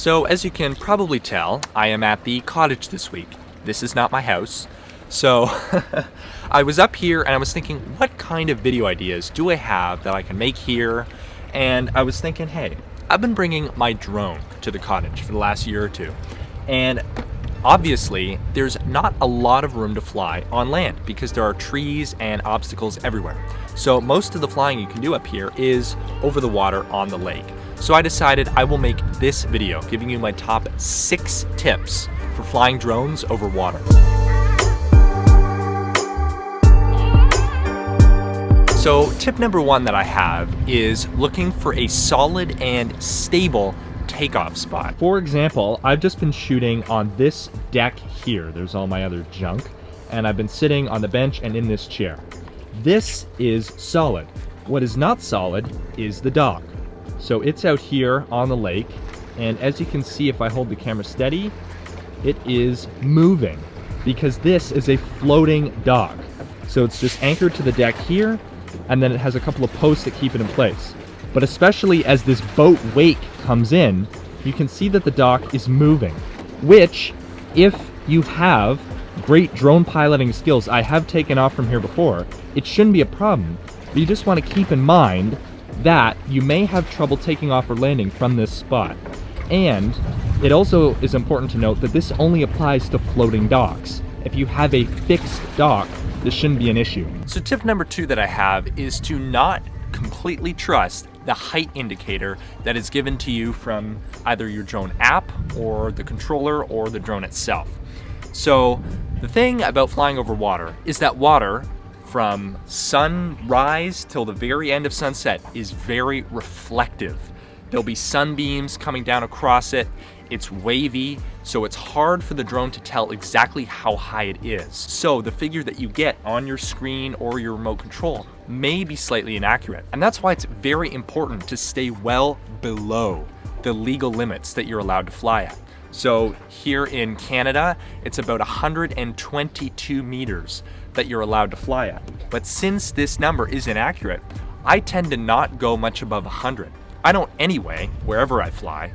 So as you can probably tell, I am at the cottage this week. This is not my house. So I was up here and I was thinking, what kind of video ideas do I have that I can make here? And I was thinking, hey, I've been bringing my drone to the cottage for the last year or two. And obviously, there's not a lot of room to fly on land because there are trees and obstacles everywhere. So most of the flying you can do up here is over the water on the lake. So I decided I will make this video giving you my top 6 tips for flying drones over water. So tip number 1 that I have is looking for a solid and stable takeoff spot. For example, I've just been shooting on this deck here. There's all my other junk. And I've been sitting on the bench and in this chair. This is solid. What is not solid is the dock. So it's out here on the lake. And as you can see, if I hold the camera steady, it is moving because this is a floating dock. So it's just anchored to the deck here, and then it has a couple of posts that keep it in place. But especially as this boat wake comes in, you can see that the dock is moving, which, if you have great drone piloting skills, I have taken off from here before, it shouldn't be a problem. But you just want to keep in mind that you may have trouble taking off or landing from this spot. And it also is important to note that this only applies to floating docks. If you have a fixed dock, this shouldn't be an issue. So tip number 2 that I have is to not completely trust the height indicator that is given to you from either your drone app or the controller or the drone itself. So the thing about flying over water is that water from sunrise till the very end of sunset is very reflective. There'll be sunbeams coming down across it. It's wavy, so it's hard for the drone to tell exactly how high it is. So the figure that you get on your screen or your remote control may be slightly inaccurate. And that's why it's very important to stay well below the legal limits that you're allowed to fly at. So here in Canada, it's about 122 meters that you're allowed to fly at. But since this number is inaccurate, I tend to not go much above 100. I don't anyway, wherever I fly,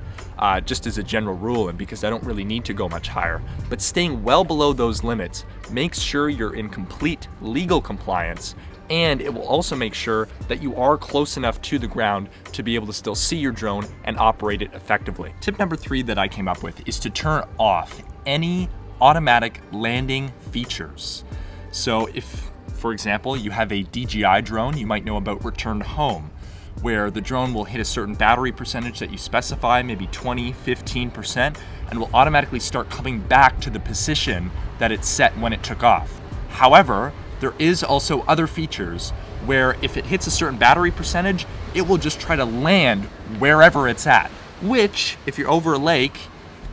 just as a general rule and because I don't really need to go much higher. But staying well below those limits makes sure you're in complete legal compliance, and it will also make sure that you are close enough to the ground to be able to still see your drone and operate it effectively. Tip number 3 that I came up with is to turn off any automatic landing features. So if, for example, you have a DJI drone, you might know about Return Home, where the drone will hit a certain battery percentage that you specify, maybe 20, 15%, and will automatically start coming back to the position that it's set when it took off. However, there is also other features where if it hits a certain battery percentage, it will just try to land wherever it's at, which, if you're over a lake,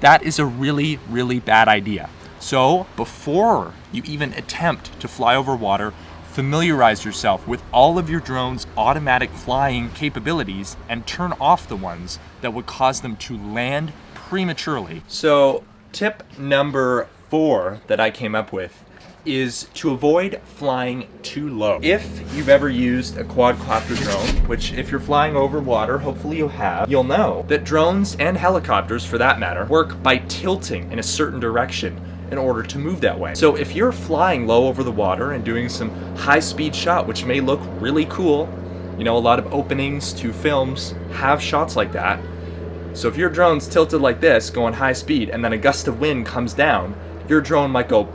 that is a really, really bad idea. So before you even attempt to fly over water, familiarize yourself with all of your drone's automatic flying capabilities and turn off the ones that would cause them to land prematurely. So tip number 4 that I came up with is to avoid flying too low. If you've ever used a quadcopter drone, which if you're flying over water, hopefully you have, you'll know that drones and helicopters for that matter work by tilting in a certain direction in order to move that way. So if you're flying low over the water and doing some high-speed shot, which may look really cool, you know, a lot of openings to films have shots like that. So if your drone's tilted like this, going high speed, and then a gust of wind comes down, your drone might go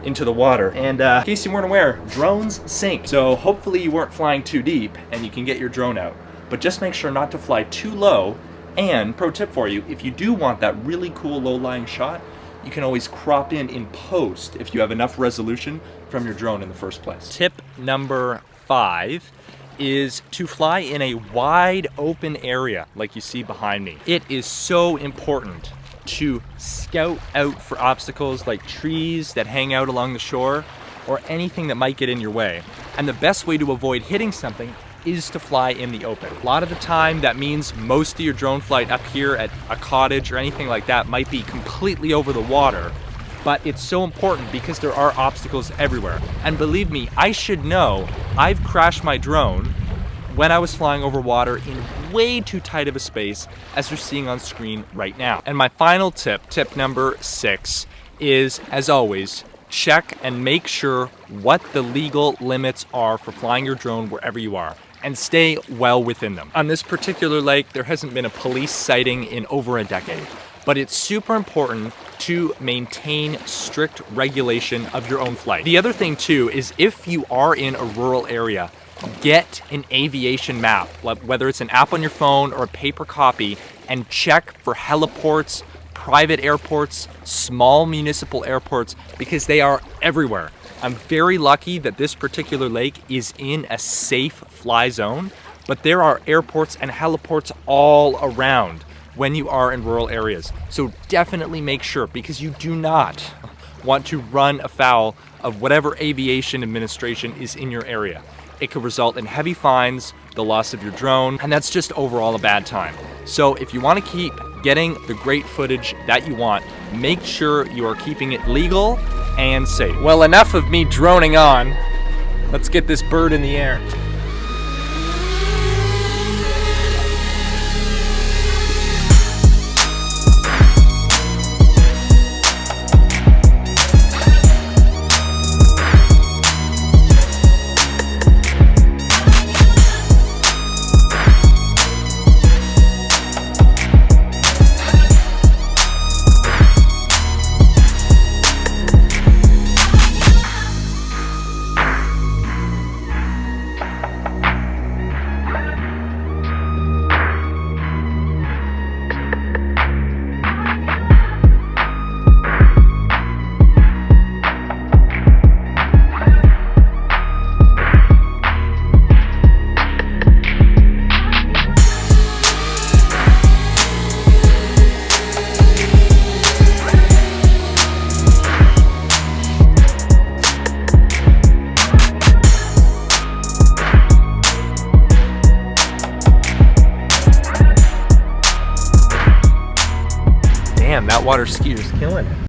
into the water. And in case you weren't aware, drones sink. So hopefully you weren't flying too deep and you can get your drone out. But just make sure not to fly too low. And pro tip for you, if you do want that really cool low-lying shot, you can always crop in post if you have enough resolution from your drone in the first place. Tip number 5 is to fly in a wide open area like you see behind me. It is so important to scout out for obstacles like trees that hang out along the shore or anything that might get in your way. And the best way to avoid hitting something is to fly in the open. A lot of the time that means most of your drone flight up here at a cottage or anything like that might be completely over the water, but it's so important because there are obstacles everywhere. And believe me, I should know, I've crashed my drone when I was flying over water in way too tight of a space, as you're seeing on screen right now. And my final tip, tip number 6, is, as always, check and make sure what the legal limits are for flying your drone wherever you are, and stay well within them. On this particular lake, there hasn't been a police sighting in over a decade, but it's super important to maintain strict regulation of your own flight. The other thing too is, if you are in a rural area, get an aviation map, whether it's an app on your phone or a paper copy, and check for heliports, private airports, small municipal airports, because they are everywhere. I'm very lucky that this particular lake is in a safe fly zone, but there are airports and heliports all around when you are in rural areas. So definitely make sure, because you do not want to run afoul of whatever aviation administration is in your area. It could result in heavy fines, the loss of your drone, and that's just overall a bad time. So if you want to keep getting the great footage that you want, make sure you are keeping it legal and safe. Well, enough of me droning on. Let's get this bird in the air. Damn, that water ski is killing it.